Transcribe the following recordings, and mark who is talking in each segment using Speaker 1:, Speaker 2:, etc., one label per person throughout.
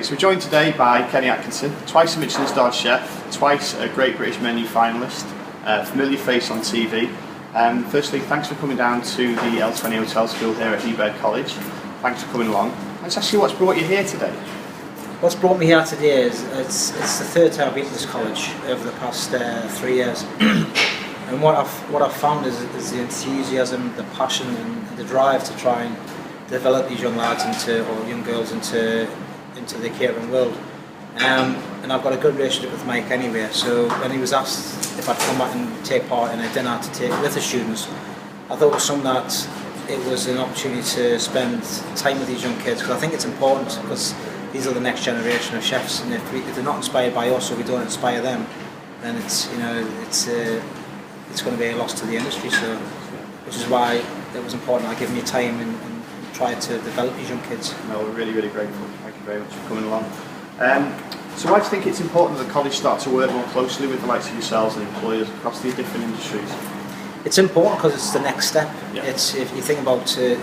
Speaker 1: Okay, so we're joined today by Kenny Atkinson, twice a Michelin starred chef, twice a Great British Menu finalist, familiar face on TV. Firstly, thanks for coming down to the L20 Hotel School here at Hebert College. Thanks for coming along. Let's ask you what's brought you here today.
Speaker 2: What's brought me here today is it's the third time I've been to this college over the past 3 years. And what I've found is the enthusiasm, the passion and the drive to try and develop these young lads or young girls into the catering world. And I've got a good relationship with Mike anyway, so when he was asked if I'd come back and take part in a dinner to take with the students, I thought it was something that it was an opportunity to spend time with these young kids, because I think it's important, because these are the next generation of chefs, and if they're not inspired by us or we don't inspire them, then it's going to be a loss to the industry. So, which is why it was important I give me time and try to develop these young kids.
Speaker 1: No, we're really, really grateful. Thank you very much for coming along. So why do you think it's important that the college start to work more closely with the likes of yourselves and employers across the different industries?
Speaker 2: It's important because it's the next step.
Speaker 1: Yeah.
Speaker 2: It's, if you think about I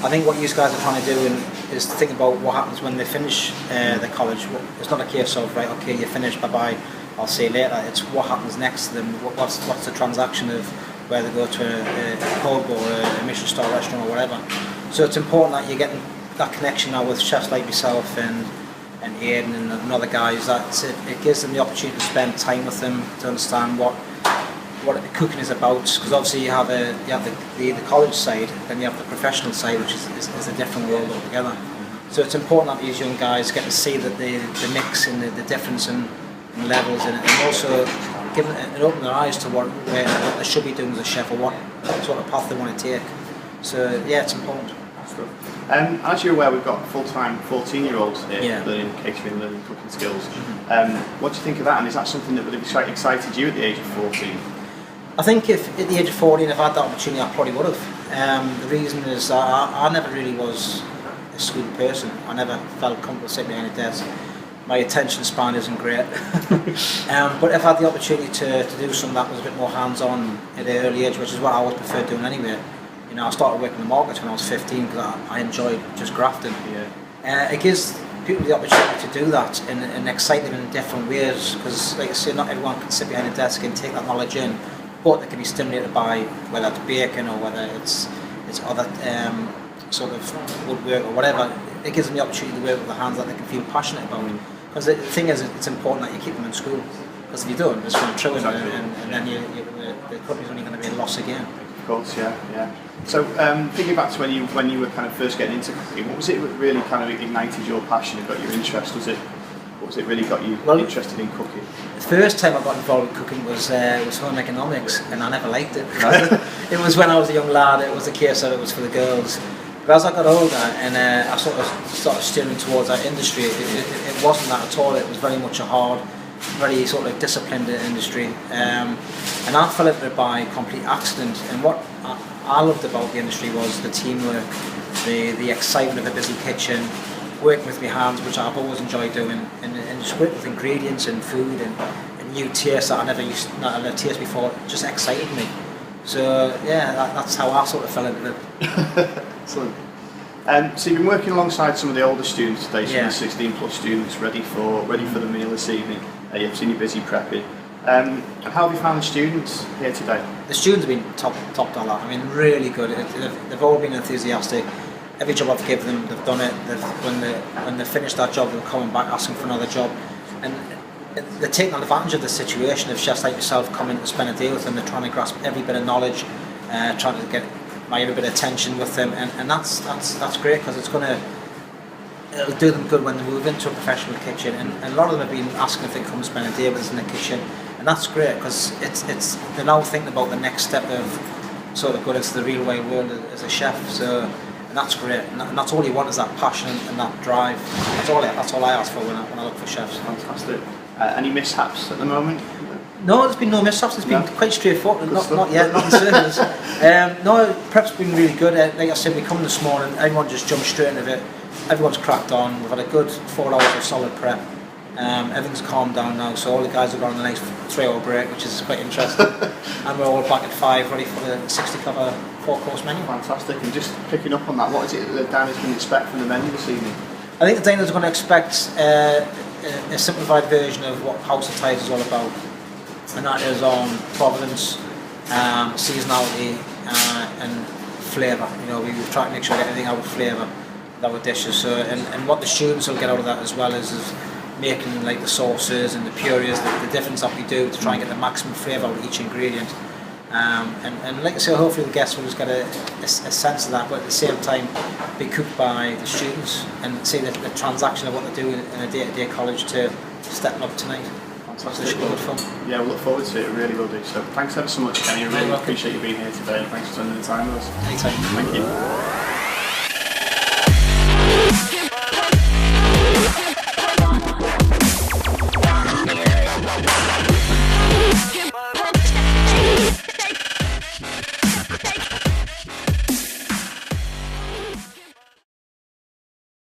Speaker 2: think what you guys are trying to do is to think about what happens when they finish the college. It's not a case of, right, okay, you're finished, bye-bye, I'll see you later. It's what happens next to them, what's the transaction of where they go to a pub or a Michelin star restaurant or whatever. So it's important that you're getting that connection now with chefs like yourself and Aidan and other guys, that it gives them the opportunity to spend time with them, to understand what cooking is about, because obviously you have the college side, then you have the professional side, which is a different world altogether. So it's important that these young guys get to see that the mix and the difference in levels in it, and also give it open their eyes to what they should be doing as a chef, or what sort of path they want to take. So yeah, it's important.
Speaker 1: As you're aware, we've got full-time 14-year-olds here learning catering, learning cooking skills. What do you think of that, and is that something that would have excited you at the age of 14?
Speaker 2: I think if at the age of 14, if I had that opportunity, I probably would have. The reason is I never really was a school person. I never felt comfortable sitting behind a desk. My attention span isn't great. But if I had the opportunity to do something that was a bit more hands-on at an early age, which is what I would prefer doing anyway. You know, I started working in the markets when I was 15 because I enjoyed just grafting. Yeah. It gives people the opportunity to do that and excite them in different ways, because, like I say, not everyone can sit behind a desk and take that knowledge in, but they can be stimulated by whether it's baking or whether it's other sort of woodwork or whatever. It gives them the opportunity to work with the hands that they can feel passionate about. Because the thing is, it's important that you keep them in school, because if you don't, it's going to true, exactly. and then the company's only going to be a loss again.
Speaker 1: Of course, yeah. So thinking back to when you were kind of first getting into cooking, what was it that really kind of ignited your passion and got your interest? What was it really got you interested in cooking?
Speaker 2: The first time I got involved with cooking was home economics, and I never liked it. It was when I was a young lad. It was the case that it was for the girls. But as I got older and I sort of started steering towards that industry, it wasn't that at all. It was very much a hard, very sort of disciplined industry, and I fell into it by complete accident. And what I loved about the industry was the teamwork, the excitement of a busy kitchen, working with my hands, which I've always enjoyed doing, and just working with ingredients and food and new tastes that I never tasted before. It just excited me. So yeah, that's how I sort of fell into it.
Speaker 1: Excellent. So you've been working alongside some of the older students today, some of the 16 plus students ready for the meal this evening. You've seen you busy prepping. How have you found the students here today?
Speaker 2: The students have been top dollar. I mean, really good. They've all been enthusiastic. Every job I've given them, they've done it. When they finish that job, they're coming back asking for another job, and they're taking advantage of the situation of chefs like yourself coming to spend a day with them. They're trying to grasp every bit of knowledge, trying to get every bit of attention with them, and that's great, because it'll do them good when they move into a professional kitchen. And a lot of them have been asking if they come spend a day with us in the kitchen, and that's great, because they're now thinking about the next step of sort of going into the real wide world as a chef. So. And that's great, and that's all you want, is that passion and that drive. That's all I ask for when I look for chefs.
Speaker 1: Fantastic. Any mishaps at the moment?
Speaker 2: No, there's been no mishaps. It's been quite straightforward. Not yet, not in service. No, prep's been really good. Like I said, we come this morning, everyone just jumped straight into it. Everyone's cracked on. We've had a good 4 hours of solid prep. Everything's calmed down now, so all the guys have gone on a nice 3-hour break, which is quite interesting. And we're all back at 5, ready for the 60-cover 4-course menu.
Speaker 1: Fantastic. And just picking up on that, what is it that the diners can expect from the menu this evening?
Speaker 2: I think the diners are going to expect a simplified version of what House of Tide is all about, and that is on provenance, seasonality, and flavour. You know, we've tried to make sure we get everything out of flavour with our dishes. So, and what the students will get out of that as well is making like the sauces and the purees, the difference that we do to try and get the maximum flavour out of each ingredient. And like I say, hopefully the guests will just get a sense of that, but at the same time be cooked by the students and see the transaction of what they do in a day-to-day college to stepping up tonight.
Speaker 1: Fantastic.
Speaker 2: So it should be good fun.
Speaker 1: Yeah, we'll look forward to it, we really will do. So thanks ever so much, Kenny. I really appreciate you being here today, and thanks for spending the time with us.
Speaker 2: Anytime.
Speaker 1: Thank you.